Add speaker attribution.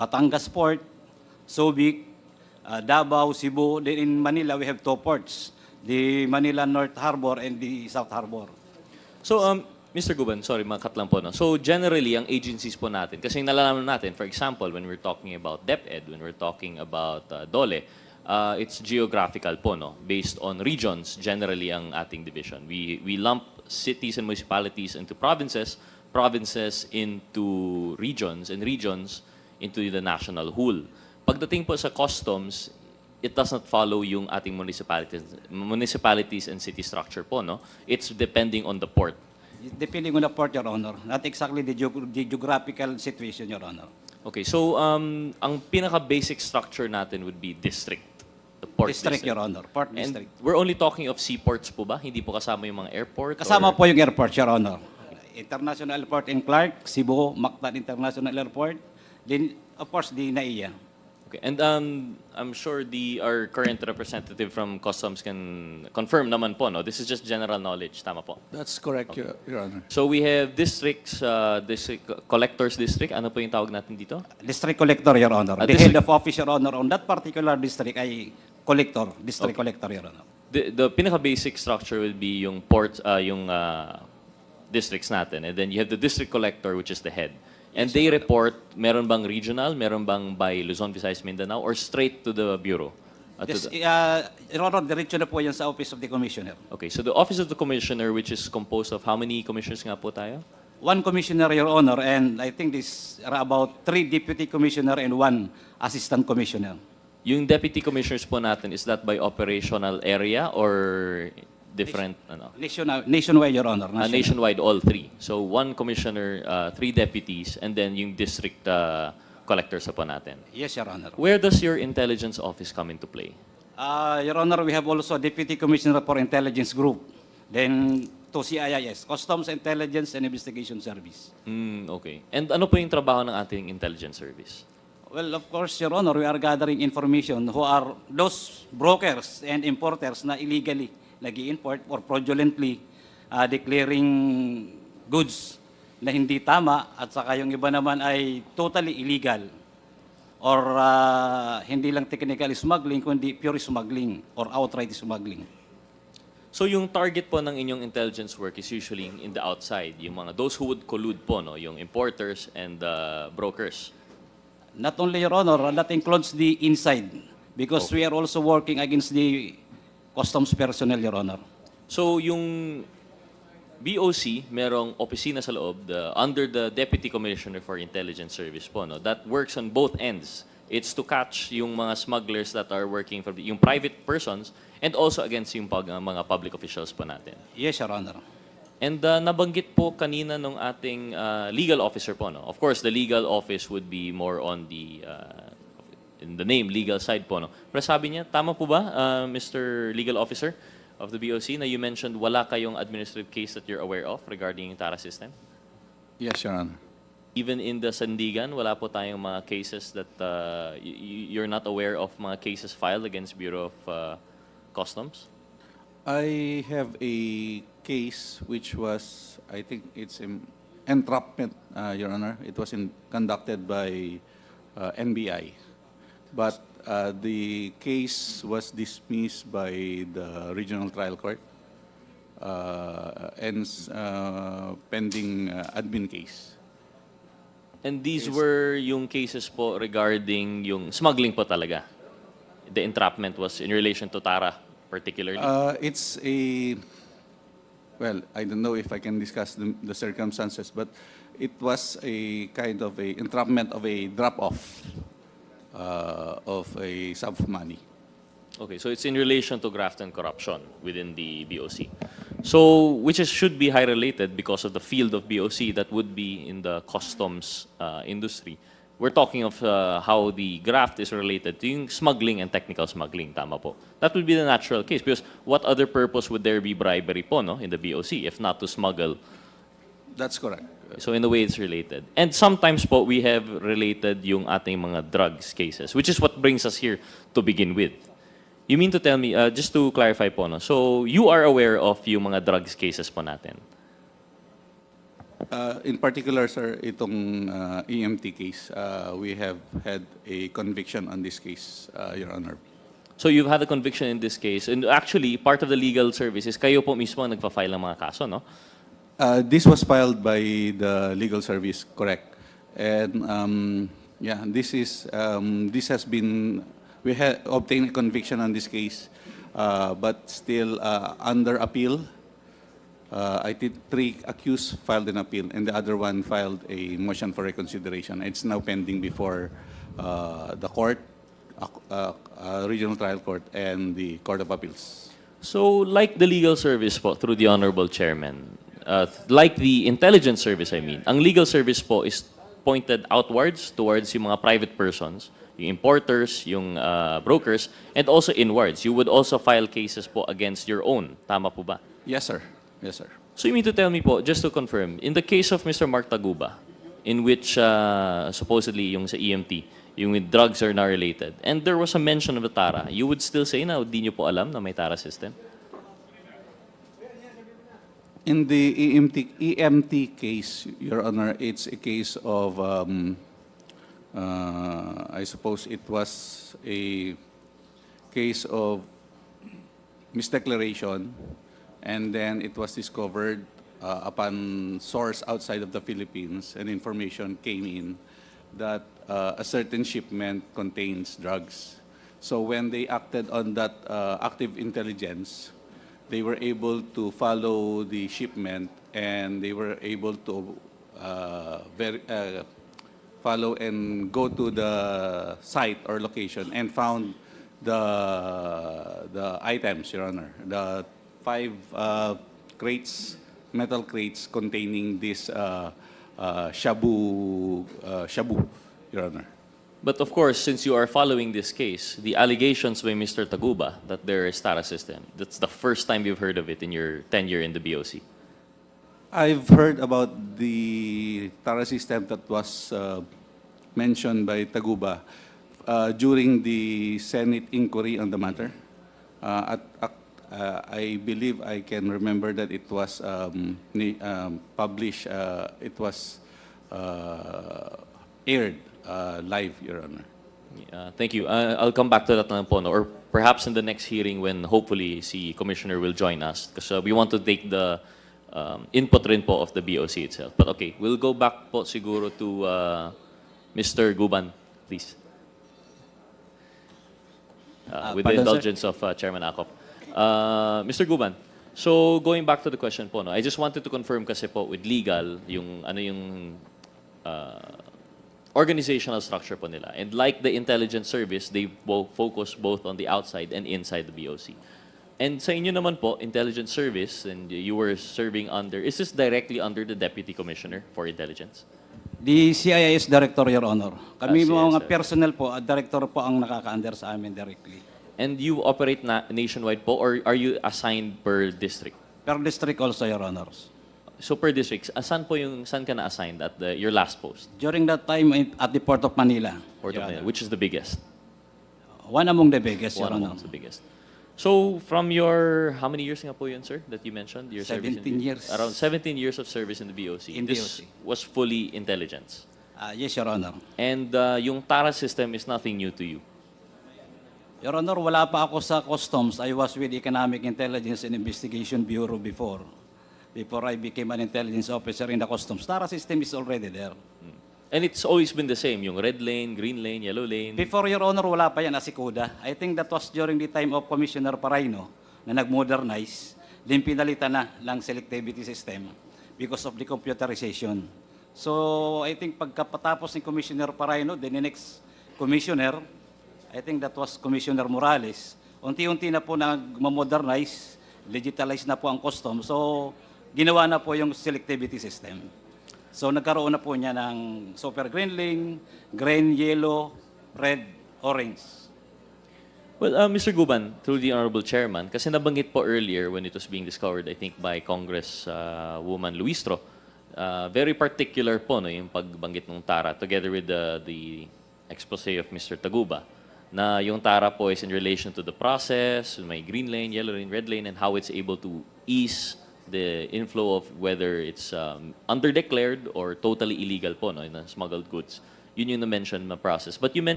Speaker 1: Batangas Port, Subic, Davao, Cebu. Then in Manila, we have two ports, the Manila North Harbor and the South Harbor.
Speaker 2: So, Mr. Guban, sorry, makat lang po. No? So, generally, ang agencies po natin, kasi nalalaman natin, for example, when we're talking about DepEd, when we're talking about DOLE, it's geographical po, no? Based on regions, generally, ang ating division. We lump cities and municipalities into provinces, provinces into regions, and regions into the national whole. Pagdating po sa customs, it does not follow yung ating municipalities and city structure po, no? It's depending on the port.
Speaker 1: Depending on the port, Your Honor. Not exactly the geographical situation, Your Honor.
Speaker 2: Okay, so ang pinaka-basic structure natin would be district. The port
Speaker 1: District, Your Honor. Port
Speaker 2: And
Speaker 1: district.
Speaker 2: we're only talking of seaports po ba? Hindi po kasama yung mga airport?
Speaker 1: Kasama
Speaker 2: or-
Speaker 1: po yung airport, Your Honor. International Airport in Clark, Cebu, Mactan International Airport. Then, of course, the NAIA.
Speaker 2: Okay, and I'm sure our current representative from Customs can confirm naman po, no? This is just general knowledge, tama po?
Speaker 3: That's correct,
Speaker 2: Okay.
Speaker 3: Your Honor.
Speaker 2: So we have districts, collectors district, ano po yung tawag natin dito?
Speaker 1: District Collector, Your Honor. The
Speaker 2: District-
Speaker 1: head of office, Your Honor, on that particular district ay collector, district
Speaker 2: Okay.
Speaker 1: collector, Your Honor.
Speaker 2: The pinaka-basic structure will be yung port, yung districts natin, and then you have the district collector, which is the head. And they report, meron bang regional, meron bang by Luzon, Visayas, Mindanao, or straight to the bureau? To
Speaker 1: Yes,
Speaker 2: the-
Speaker 1: Your Honor, diretso na po yan sa Office of the Commissioner.
Speaker 2: Okay, so the Office of the Commissioner, which is composed of how many commissioners nga po tayo?
Speaker 1: One commissioner, Your Honor, and I think this are about 3 deputy commissioner and 1 assistant commissioner.
Speaker 2: Yung deputy commissioners po natin, is that by operational area or different, ano?
Speaker 1: Nationwide, Your Honor.
Speaker 2: Nationwide, all 3. So 1 commissioner, 3 deputies, and then yung district collectors po natin.
Speaker 1: Yes, Your Honor.
Speaker 2: Where does your intelligence office come into play?
Speaker 1: Your Honor, we have also Deputy Commissioner for Intelligence Group. Then, to CIIS, Customs Intelligence and Investigation Service.
Speaker 2: Okay. And ano po yung trabaho ng ating intelligence service?
Speaker 1: Well, of course, Your Honor, we are gathering information who are those brokers and importers na illegally nag-i-import or fraudulently declaring goods na hindi tama at saka yung iba naman ay totally illegal or hindi lang technical smuggling kundi pure smuggling or outright smuggling.
Speaker 2: So yung target po ng inyong intelligence work is usually in the outside, yung mga those who would collude po, no, yung importers and brokers.
Speaker 1: Not only, Your Honor, that includes the inside because we are also working against the customs personnel, Your Honor.
Speaker 2: So yung BOC, merong opisina sa loob under the Deputy Commissioner for Intelligence Service po, no, that works on both ends. It's to catch yung mga smugglers that are working for yung private persons and also against yung mga public officials po natin.
Speaker 1: Yes, Your Honor.
Speaker 2: And nabanggit po kanina nung ating legal officer po, no? Of course, the legal office would be more on the in the name legal side po, no. Pero sabi niya, tama po ba, Mr. Legal Officer of the BOC, na you mentioned wala kayong administrative case that you're aware of regarding yung TARA system?
Speaker 3: Yes, Your Honor.
Speaker 2: Even in the Sandigan, wala po tayong mga cases that you're not aware of, mga cases filed against Bureau of Customs?
Speaker 3: I have a case which was, I think it's entrapment, Your Honor. It was conducted by NBI. But the case was dismissed by the regional trial court and pending admin case.
Speaker 2: And these were yung cases po regarding yung smuggling po talaga? The entrapment was in relation to TARA particularly?
Speaker 3: It's a, well, I don't know if I can discuss the circumstances, but it was a kind of a entrapment of a drop-off of a sum of money.
Speaker 2: Okay, so it's in relation to graft and corruption within the BOC. So, should be high related because of the field of BOC that would be in the customs industry. We're talking of how the graft is related to yung smuggling and technical smuggling, tama po. That would be the natural case because what other purpose would there be bribery po, no, in the BOC if not to smuggle?
Speaker 3: That's correct.
Speaker 2: So in a way, it's related. And sometimes po, we have related yung ating mga drugs cases, which is what brings us here to begin with. You mean to tell me, just to clarify po, no? So you are aware of yung mga drugs cases po natin?
Speaker 3: In particular, sir, itong EMT case, we have had a conviction on this case, Your Honor.
Speaker 2: So you've had a conviction in this case. And actually, part of the legal service is kayo po mismo ang nagpa-file ng mga kaso, no?
Speaker 3: This was filed by the legal service, correct? And yeah, this has been, we have obtained a conviction on this case, but still under appeal. I think 3 accused filed an appeal, and the other one filed a motion for reconsideration. It's now pending before the court, regional trial court, and the Court of Appeals.
Speaker 2: So like the legal service po through the Honorable Chairman, like the intelligence service, I mean, ang legal service po is pointed outwards towards yung mga private persons, yung importers, yung brokers, and also inwards. You would also file cases po against your own. Tama po ba?
Speaker 3: Yes, sir. Yes, sir.
Speaker 2: So you mean to tell me po, just to confirm, in the case of Mr. Mark Taguba, in which supposedly yung sa EMT, yung with drugs are now related, and there was a mention of the TARA, you would still say na di nyo po alam na may TARA system?
Speaker 3: In the EMT case, Your Honor, it's a case of, I suppose it was a case of misdeclaration, and then it was discovered upon source outside of the Philippines, and information came in that a certain shipment contains drugs. So when they acted on that active intelligence, they were able to follow the shipment, and they were able to follow and go to the site or location and found the items, Your Honor, the 5 crates, metal crates containing this shabu, Your Honor.
Speaker 2: But of course, since you are following this case, the allegations by Mr. Taguba that there is TARA system, that's the first time you've heard of it in your tenure in the BOC.
Speaker 3: I've heard about the TARA system that was mentioned by Taguba during the Senate inquiry on the matter. I believe I can remember that it was published, it was aired live, Your Honor.
Speaker 2: Thank you. I'll come back to that na lang po, no? Or perhaps in the next hearing when hopefully si Commissioner will join us, because we want to take the input rin po of the BOC itself. But okay, we'll go back po siguro to Mr. Guban, please. With the
Speaker 1: Pardon, sir?
Speaker 2: indulgence of Chairman Acop. Mr. Guban, so going back to the question po, no, I just wanted to confirm kasi po with legal, yung ano yung organizational structure po nila. And like the intelligence service, they focus both on the outside and inside the BOC. And sa inyo naman po, intelligence service, and you were serving under, is this directly under the Deputy Commissioner for Intelligence?
Speaker 1: The CIS Director, Your Honor. Kami
Speaker 2: CIS,
Speaker 1: mga
Speaker 2: sir.
Speaker 1: personnel po, Director po ang nakaka-under sa amin directly.
Speaker 2: And you operate nationwide po, or are you assigned per district?
Speaker 1: Per district also, Your Honors.
Speaker 2: So per district, saan ka na-assigned at your last post?
Speaker 1: During that time at the Port of Manila.
Speaker 2: Port
Speaker 1: Your
Speaker 2: of Manila,
Speaker 1: Honor.
Speaker 2: which is the biggest?
Speaker 1: One among the biggest, Your
Speaker 2: One
Speaker 1: Honor.
Speaker 2: amongst the biggest. So from your, how many years nga po yun, sir, that you mentioned? Your service in
Speaker 1: 17 years.
Speaker 2: Around 17 years of service in the BOC.
Speaker 1: In
Speaker 2: This
Speaker 1: BOC.
Speaker 2: was fully intelligence.
Speaker 1: Yes, Your Honor.
Speaker 2: And yung TARA system is nothing new to you.
Speaker 1: Your Honor, wala pa ako sa Customs. I was with Economic Intelligence and Investigation Bureau before I became an intelligence officer in the Customs. TARA system is already there.
Speaker 2: And it's always been the same, yung red lane, green lane, yellow lane.
Speaker 1: Before, Your Honor, wala pa yan, asikuda. I think that was during the time of Commissioner Paraino na nag-modernize, din pinalitan na lang selectivity system because of the computerization. So, I think pagkapatapos ni Commissioner Paraino, then the next commissioner, I think that was Commissioner Morales, unti-unti na po nag-modernize, digitalize na po ang custom. So, ginawa na po yung selectivity system. So, nagkaroon na po niya ng super green lane, green, yellow, red, orange.
Speaker 2: Well, Mr. Guban, through the Honorable Chairman, kasi nabanggit po earlier when it was being discovered, I think, by Congresswoman Luistro, very particular po no, yung pagbanggit ng TARA together with the expose of Mr. Taguba, na yung TARA po is in relation to the process, may green lane, yellow lane, red lane, and how it's able to ease the inflow of whether it's underdeclared or totally illegal po, no, na smuggled goods. Yun yung na-mention na process. But you mentioned